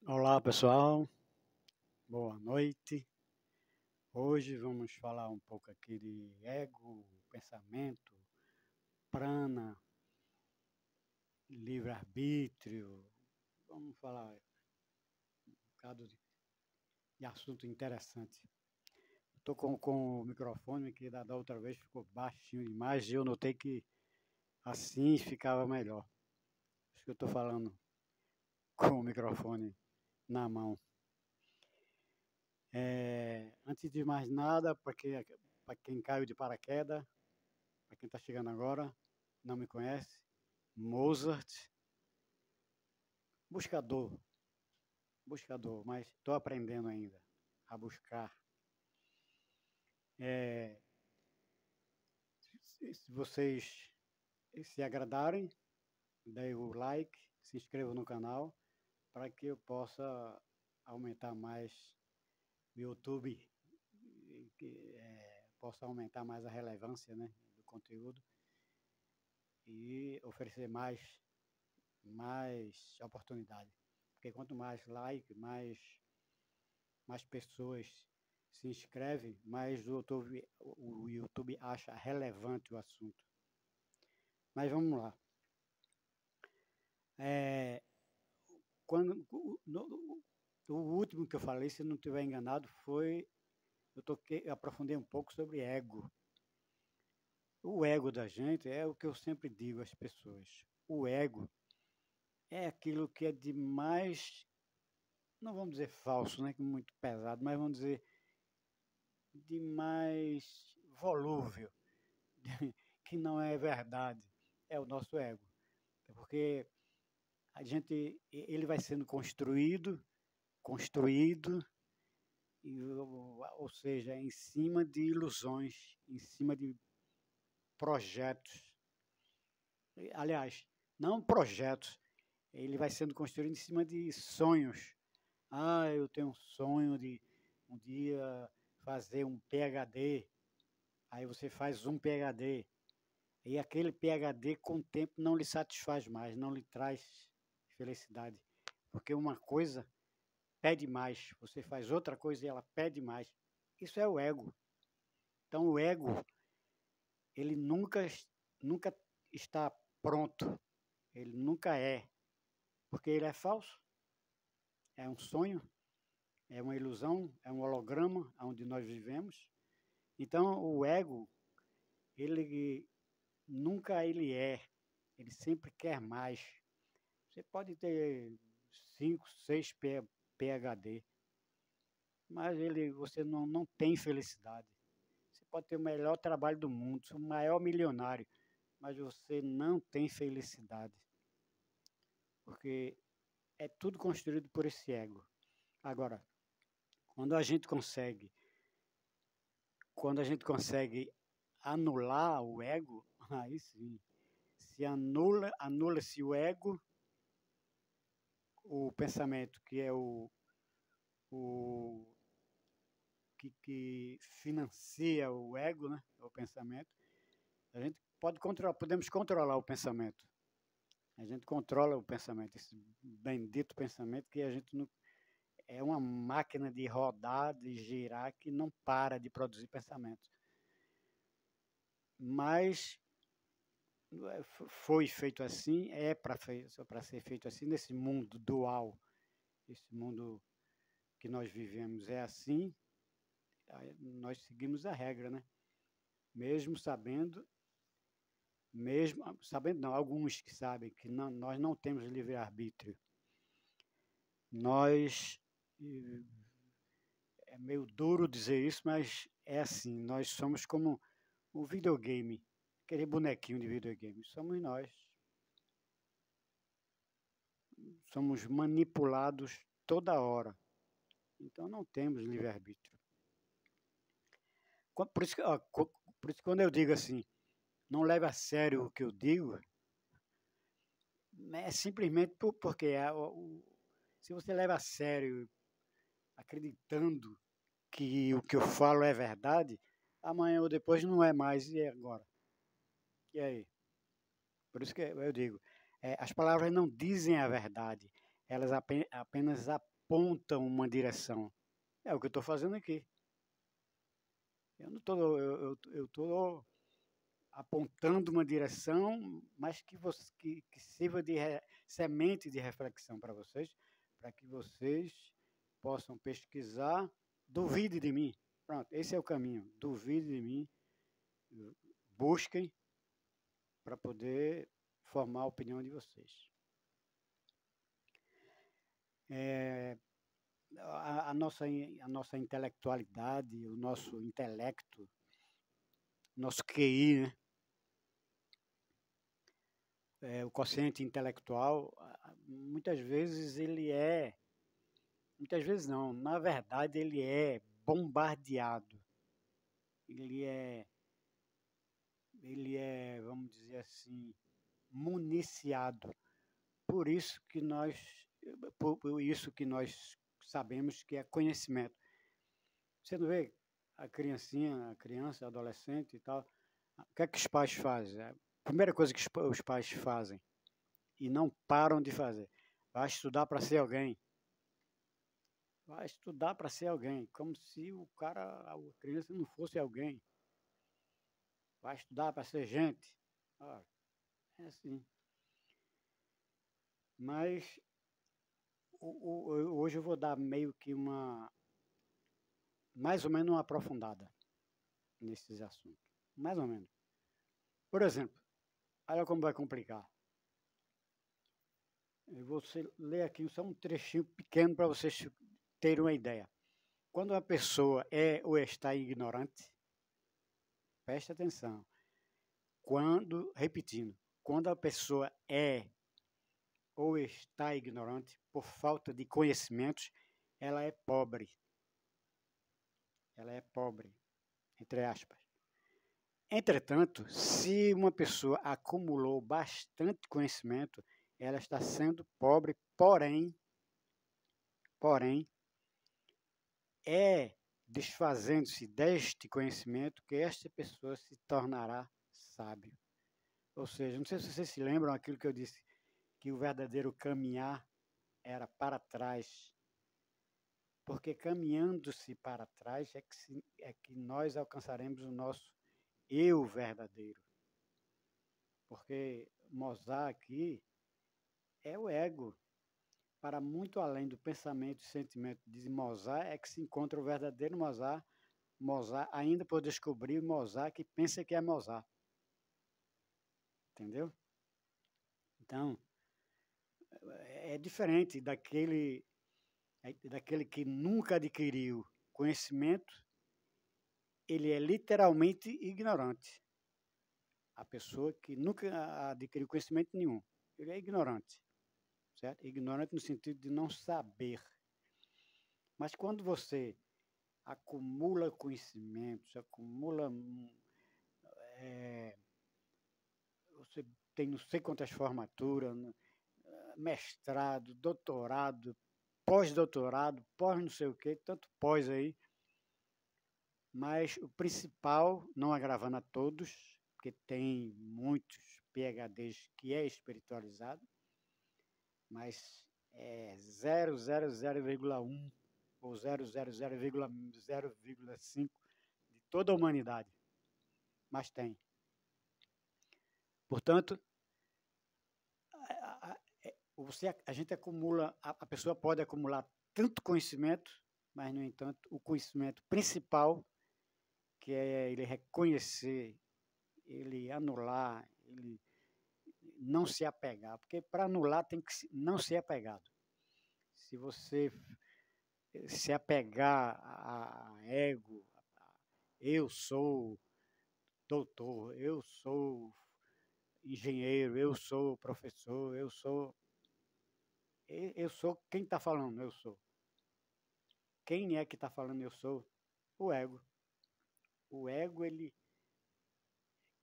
Olá pessoal, boa noite. Hoje vamos falar um pouco aqui de ego, pensamento, prana, livre-arbítrio. Vamos falar um bocado de assunto interessante. Estou com o microfone que da outra vez ficou baixinho demais e eu notei que assim ficava melhor. Acho que eu estou falando com o microfone na mão. Antes de mais nada, para quem caiu de paraquedas, para quem está chegando agora, não me conhece, Mozart, buscador, mas estou aprendendo ainda a buscar. Se vocês se agradarem, dê o like, se inscrevam no canal, para que eu possa aumentar mais o YouTube, possa aumentar mais a relevância, né, do conteúdo e oferecer mais oportunidade. Porque quanto mais like, mais pessoas se inscrevem, mais o YouTube acha relevante o assunto. Mas vamos lá. O último que eu falei, se não estiver enganado, foi... Eu aprofundei um pouco sobre ego. O ego da gente é o que eu sempre digo às pessoas. O ego é aquilo que é de mais, não vamos dizer falso, né, que é muito pesado, mas vamos dizer de mais volúvel, que não é verdade, é o nosso ego. Porque ele vai sendo construído, ou seja, em cima de ilusões, em cima de projetos. Aliás, não projetos, ele vai sendo construído em cima de sonhos. Eu tenho um sonho de um dia fazer um PhD. Aí você faz um PhD. E aquele PhD, com o tempo, não lhe satisfaz mais, não lhe traz felicidade. Porque uma coisa pede mais, você faz outra coisa e ela pede mais. Isso é o ego. Então, o ego, ele nunca está pronto. Ele nunca é. Porque ele é falso. É um sonho, é uma ilusão, é um holograma onde nós vivemos. Então, o ego, ele nunca é. Ele sempre quer mais. Você pode ter 5, 6 PhD, mas você não tem felicidade. Você pode ter o melhor trabalho do mundo, ser o maior milionário, mas você não tem felicidade. Porque é tudo construído por esse ego. Agora, quando a gente consegue anular o ego, aí sim, se anula-se o ego, o pensamento, que é o que financia o ego, né? O pensamento. A gente podemos controlar o pensamento. A gente controla o pensamento, esse bendito pensamento que a gente não... É uma máquina de rodar, de girar, que não para de produzir pensamento. Mas foi feito assim, é para ser feito assim, nesse mundo dual, esse mundo que nós vivemos é assim, nós seguimos a regra, né? Mesmo sabendo não, alguns que sabem que nós não temos livre-arbítrio. É meio duro dizer isso, mas é assim, nós somos como um videogame, aquele bonequinho de videogame, somos nós. Somos manipulados toda hora. Então não temos livre-arbítrio. Por isso que quando eu digo assim, não leve a sério o que eu digo, é simplesmente porque se você leva a sério, acreditando que o que eu falo é verdade, amanhã ou depois não é mais, e agora? E aí? Por isso que eu digo, as palavras não dizem a verdade, elas apenas apontam uma direção. É o que eu estou fazendo aqui. Eu não estou, eu estou apontando uma direção, mas que sirva de semente de reflexão para vocês que vocês possam pesquisar. Duvide de mim. Pronto, esse é o caminho. Duvide de mim. Busquem para poder formar a opinião de vocês. A nossa intelectualidade, o nosso intelecto, nosso QI, né? O quociente intelectual, muitas vezes muitas vezes não, na verdade ele é bombardeado, ele é, vamos dizer assim, municiado. Por isso que nós sabemos que é conhecimento. Você não vê a criança, adolescente e tal, o que é que os pais fazem? A primeira coisa que os pais fazem e não param de fazer, vai estudar para ser alguém. Vai estudar para ser alguém, como se a criança não fosse alguém. Vai estudar para ser gente. É assim. Mas hoje eu vou dar meio que mais ou menos uma aprofundada nesses assuntos. Mais ou menos. Por exemplo, olha como vai complicar. Eu vou ler aqui só um trechinho pequeno para vocês terem uma ideia. Quando uma pessoa é ou está ignorante, preste atenção. Repetindo, quando a pessoa é ou está ignorante por falta de conhecimentos, ela é pobre. Ela é pobre, entre aspas. Entretanto, se uma pessoa acumulou bastante conhecimento, ela está sendo pobre, porém, é desfazendo-se deste conhecimento que esta pessoa se tornará sábio. Ou seja, não sei se vocês se lembram aquilo que eu disse, que o verdadeiro caminhar era para trás. Porque caminhando-se para trás é que nós alcançaremos o nosso eu verdadeiro. Porque Mozart aqui é o ego. Para muito além do pensamento e sentimento de Mozart é que se encontra o verdadeiro Mozart. Mozart ainda por descobrir Mozart que pensa que é Mozart. Entendeu? Então, é diferente daquele que nunca adquiriu conhecimento, ele é literalmente ignorante. A pessoa que nunca adquiriu conhecimento nenhum, ele é ignorante, certo? Ignorante no sentido de não saber. Mas quando você acumula conhecimentos, você tem não sei quantas formaturas, mestrado, doutorado, pós-doutorado, pós não sei o quê, tanto pós aí. Mas o principal, não agravando a todos, porque tem muitos PhDs que é espiritualizado, mas é 0,001 ou 0,0,0,5 de toda a humanidade. Mas tem. Portanto, a gente acumula, a pessoa pode acumular tanto conhecimento, mas, no entanto, o conhecimento principal, que é ele reconhecer, ele anular, ele não se apegar, porque para anular tem que não ser apegado. Se você se apegar a ego, eu sou doutor, eu sou engenheiro, eu sou professor, eu sou quem está falando, eu sou. Quem é que está falando eu sou? O ego. O ego, ele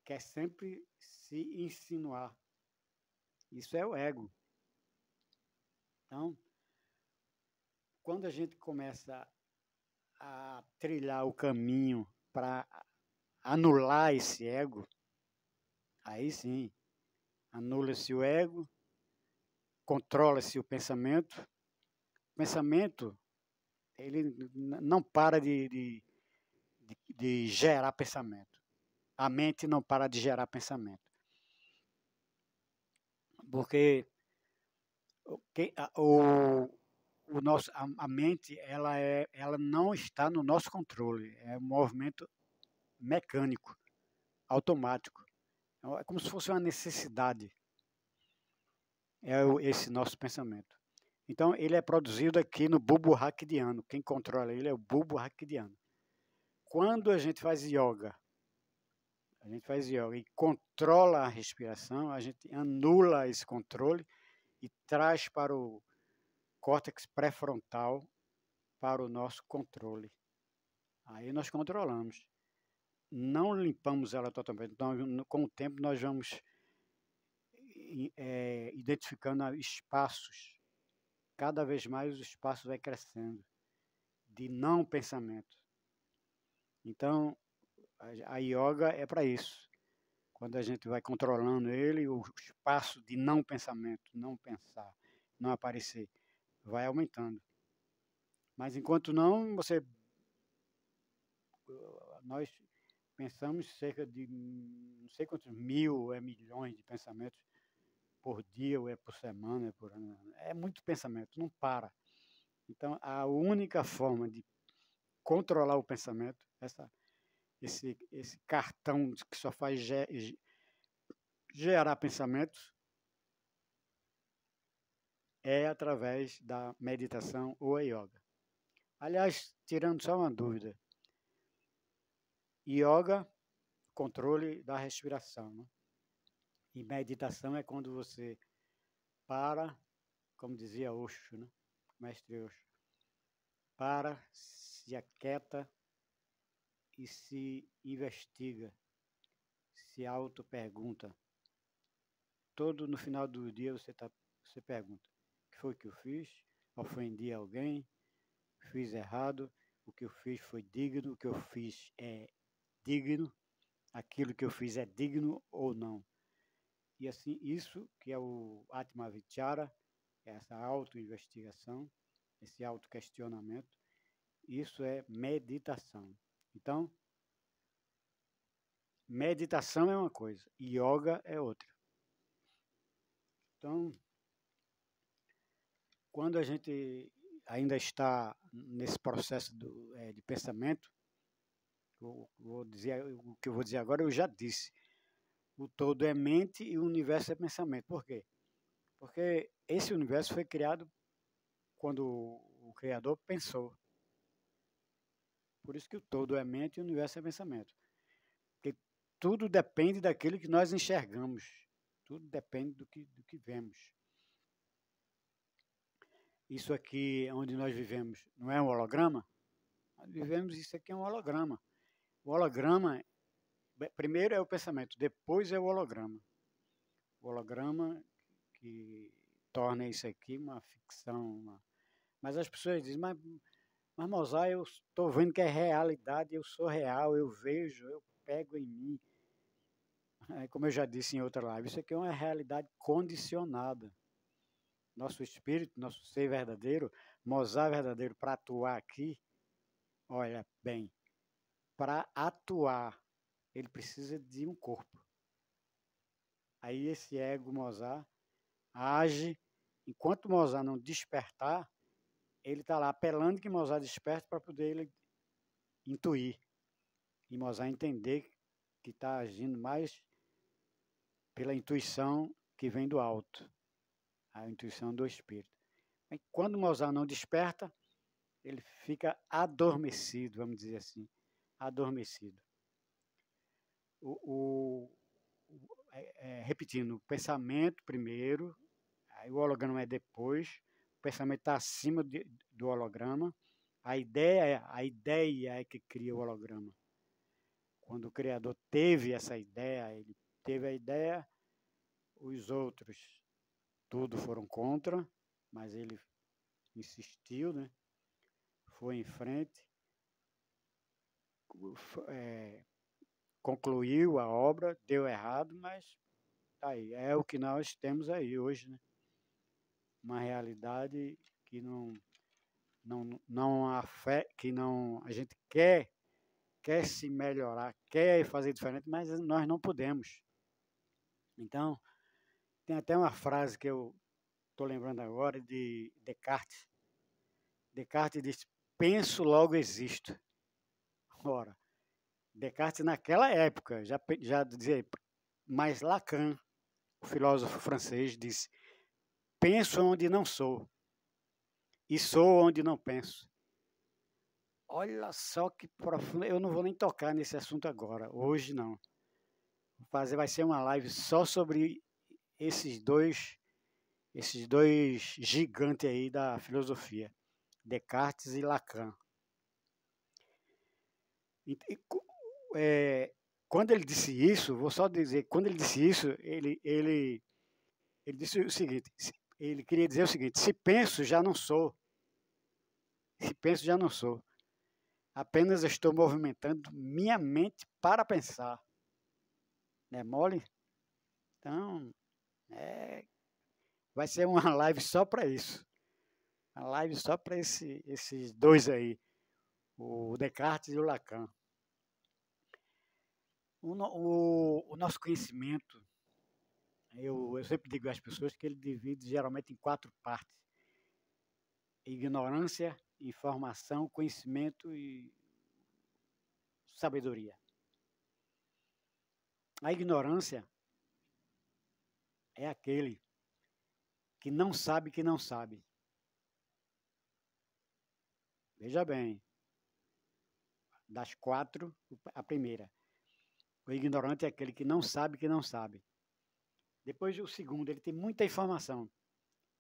quer sempre se insinuar. Isso é o ego. Então, quando a gente começa a trilhar o caminho para anular esse ego, aí sim, anula-se o ego, controla-se o pensamento, pensamento, ele não para de gerar pensamento. A mente não para de gerar pensamento. Porque a mente ela não está no nosso controle. É um movimento mecânico, automático. É como se fosse uma necessidade. Esse nosso pensamento. Então, ele é produzido aqui no bulbo raquidiano. Quem controla ele é o bulbo raquidiano. Quando a gente faz yoga e controla a respiração, a gente anula esse controle e traz para o córtex pré-frontal para o nosso controle. Aí nós controlamos. Não limpamos ela totalmente. Então, com o tempo, nós vamos identificando espaços. Cada vez mais o espaço vai crescendo de não pensamento. Então, a yoga é para isso. Quando a gente vai controlando ele, o espaço de não pensamento, não pensar, não aparecer, vai aumentando. Mas enquanto não, nós pensamos cerca de não sei quantos milhões de pensamentos por dia, ou é por semana, é por ano. É muito pensamento, não para. Então, a única forma de controlar o pensamento, esse cartão que só faz gerar pensamentos, é através da meditação ou a yoga. Aliás, tirando só uma dúvida, yoga, controle da respiração, né? E meditação é quando você para, como dizia Osho, né? Mestre Osho, para, se aquieta e se investiga, se auto-pergunta. Todo no final do dia você pergunta: o que foi que eu fiz? Ofendi alguém? Fiz errado? O que eu fiz foi digno? O que eu fiz é digno? Aquilo que eu fiz é digno ou não? E assim, isso que é o Atma Vichara, essa auto-investigação, esse auto-questionamento, isso é meditação. Então, meditação é uma coisa, yoga é outra. Então, quando a gente ainda está nesse processo de pensamento, o que eu vou dizer agora eu já disse. O todo é mente e o universo é pensamento. Por quê? Porque esse universo foi criado quando o Criador pensou. Por isso que o todo é mente e o universo é pensamento. Porque tudo depende daquilo que nós enxergamos. Tudo depende do que vemos. Isso aqui onde nós vivemos não é um holograma? Nós vivemos, isso aqui é um holograma. O holograma, primeiro é o pensamento, depois é o holograma. O holograma que torna isso aqui uma ficção. Mas as pessoas dizem, mas Mozart, eu estou vendo que é realidade, eu sou real, eu vejo, eu pego em mim. Como eu já disse em outra live, isso aqui é uma realidade condicionada. Nosso espírito, nosso ser verdadeiro, Mozart verdadeiro, para atuar aqui, olha bem, para atuar, ele precisa de um corpo. Aí esse ego Mozart age, enquanto Mozart não despertar, ele está lá apelando que Mozart desperte para poder ele intuir. E Mozart entender que está agindo mais pela intuição que vem do alto, a intuição do espírito. E quando Mozart não desperta, ele fica adormecido, vamos dizer assim, adormecido. Repetindo, o pensamento primeiro, aí o holograma é depois, o pensamento está acima do holograma, a ideia é que cria o holograma. Quando o Criador teve essa ideia, ele teve a ideia, os outros tudo foram contra, mas ele insistiu, né? Foi em frente, concluiu a obra, deu errado, mas tá aí, é o que nós temos aí hoje, né? Uma realidade que não não há fé, que não, a gente quer se melhorar, quer fazer diferente, mas nós não podemos. Então, tem até uma frase que eu estou lembrando agora de Descartes. Descartes diz: penso, logo existo. Ora, Descartes naquela época já dizia, mas Lacan, o filósofo francês, disse: penso onde não sou e sou onde não penso. Olha só que profundo. Eu não vou nem tocar nesse assunto agora, hoje não. Vai ser uma live só sobre esses dois gigantes aí da filosofia, Descartes e Lacan. Quando ele disse isso, vou só dizer, quando ele disse isso, ele disse o seguinte, ele queria dizer o seguinte: se penso, já não sou. Se penso, já não sou. Apenas estou movimentando minha mente para pensar. Não é mole? Então, vai ser uma live só para isso. Uma live só para esses dois aí, o Descartes e o Lacan. O nosso conhecimento, eu sempre digo às pessoas que ele divide geralmente em 4 partes: ignorância, informação, conhecimento e sabedoria. A ignorância é aquele que não sabe que não sabe. Veja bem, das 4, a primeira. O ignorante é aquele que não sabe que não sabe. Depois o segundo, ele tem muita informação.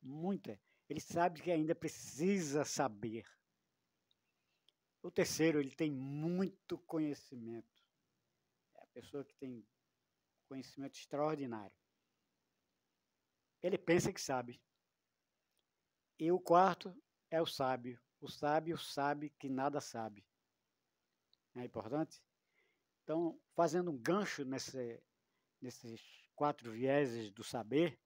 Muita. Ele sabe que ainda precisa saber. O terceiro, ele tem muito conhecimento. É a pessoa que tem conhecimento extraordinário. Ele pensa que sabe. E o quarto é o sábio. O sábio sabe que nada sabe. Não é importante? Então, fazendo um gancho nesses 4 vieses do saber,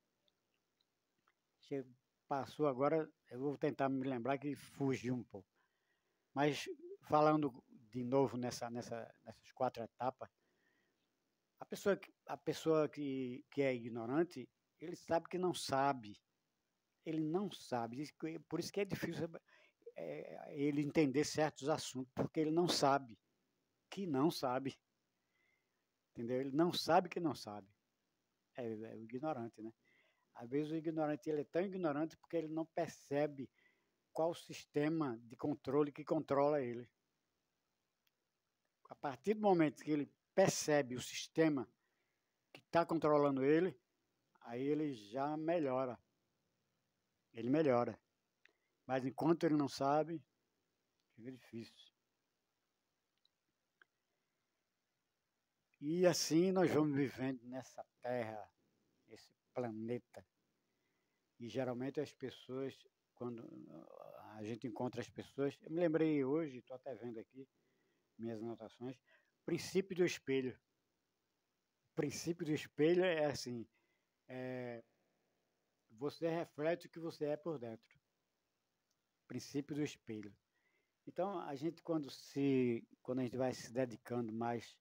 passou agora, eu vou tentar me lembrar que fugiu um pouco. Mas, falando de novo nessas 4 etapas, a pessoa que é ignorante, ele sabe que não sabe. Ele não sabe. Por isso que é difícil ele entender certos assuntos, porque ele não sabe que não sabe. Entendeu? Ele não sabe que não sabe. É o ignorante, né? Às vezes o ignorante ele é tão ignorante porque ele não percebe qual o sistema de controle que controla ele. A partir do momento que ele percebe o sistema que está controlando ele, aí ele já melhora. Ele melhora. Mas enquanto ele não sabe, fica difícil. E assim nós vamos vivendo nessa terra, esse planeta. E geralmente as pessoas, quando a gente encontra as pessoas, eu me lembrei hoje, estou até vendo aqui minhas anotações, princípio do espelho. O princípio do espelho é assim, você reflete o que você é por dentro. Princípio do espelho. Então, a gente quando a gente vai se dedicando mais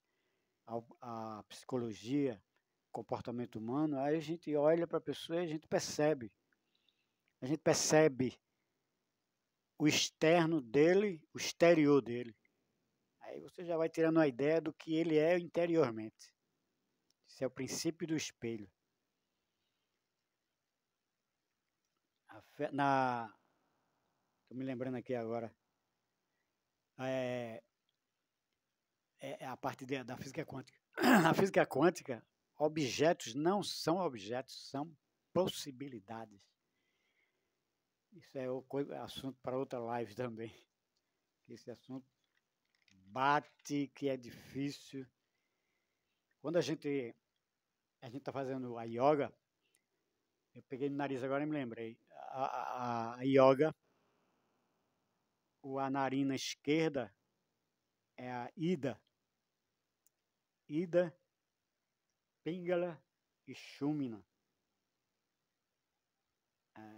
à psicologia, comportamento humano, aí a gente olha para a pessoa e a gente percebe. A gente percebe o externo dele, o exterior dele. Aí você já vai tirando uma ideia do que ele é interiormente. Esse é o princípio do espelho. Estou me lembrando aqui agora. A parte da física quântica. Na física quântica, objetos não são objetos, são possibilidades. Isso é assunto para outra live também. Esse assunto bate, que é difícil. Quando a gente está fazendo a yoga, eu peguei no nariz agora e me lembrei. A yoga, a narina esquerda é a Ida. Ida, Pingala e Shumina.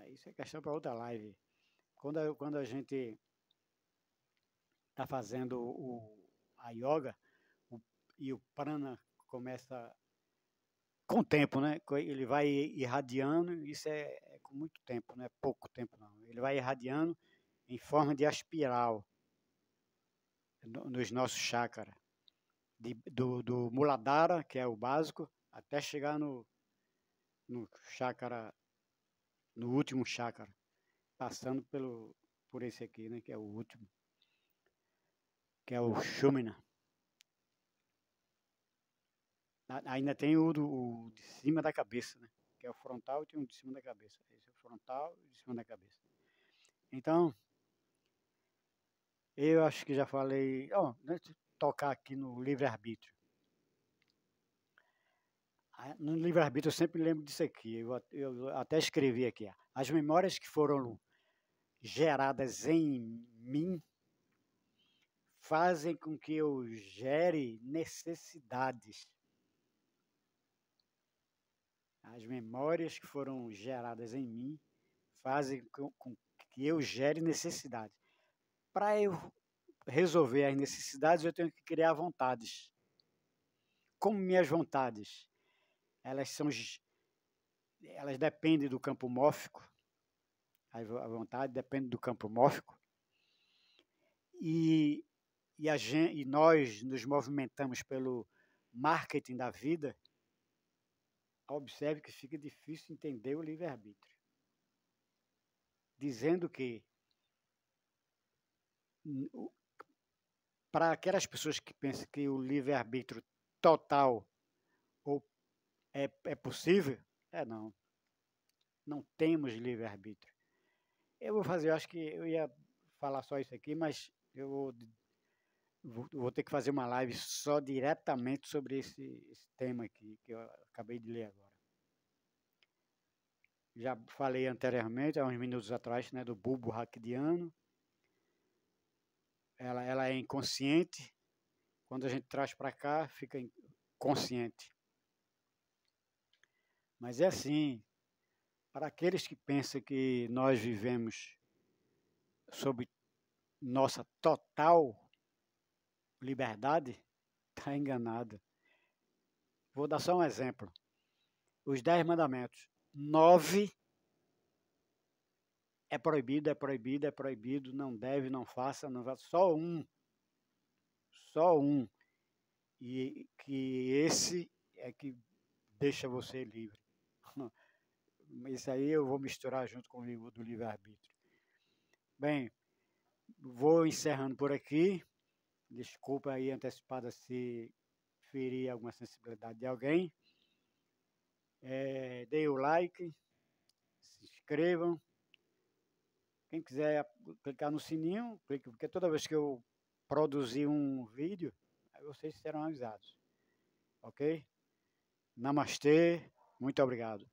Isso é questão para outra live. Quando a gente está fazendo a yoga, e o prana começa com o tempo, né? Ele vai irradiando, isso é com muito tempo, não é pouco tempo não. Ele vai irradiando em forma de espiral nos nossos chakras, do Muladhara, que é o básico, até chegar no chakra, no último chakra, passando por esse aqui, né? Que é o último, que é o Shumina. Ainda tem o de cima da cabeça, né? Que é o frontal, e tem um de cima da cabeça. Esse é o frontal e de cima da cabeça. Então, eu acho que já falei. Deixa eu tocar aqui no livre-arbítrio. No livre-arbítrio eu sempre lembro disso aqui. Eu até escrevi aqui. As memórias que foram geradas em mim fazem com que eu gere necessidades. As memórias que foram geradas em mim fazem com que eu gere necessidades. Para eu resolver as necessidades, eu tenho que criar vontades. Como minhas vontades, elas dependem do campo mórfico, a vontade depende do campo mórfico, e nós nos movimentamos pelo marketing da vida. Observe que fica difícil entender o livre-arbítrio, dizendo que para aquelas pessoas que pensam que o livre-arbítrio total é possível, não temos livre-arbítrio. Eu acho que eu ia falar só isso aqui, mas eu vou ter que fazer uma live só diretamente sobre esse tema aqui, que eu acabei de ler agora. Já falei anteriormente, há uns minutos atrás, né, do bulbo raquidiano. Ela é inconsciente. Quando a gente traz para cá, fica consciente. Mas é assim, para aqueles que pensam que nós vivemos sob nossa total liberdade, está enganado. Vou dar só um exemplo. Os 10 mandamentos. 9 é proibido, é proibido, é proibido, não deve, não faça, não faça. Só um. E que esse é que deixa você livre. Isso aí eu vou misturar junto com o do livre-arbítrio. Bem, vou encerrando por aqui. Desculpa aí antecipada se ferir alguma sensibilidade de alguém. Dê o like, se inscrevam. Quem quiser clicar no sininho, clique, porque toda vez que eu produzir um vídeo, aí vocês serão avisados. Ok? Namastê, muito obrigado.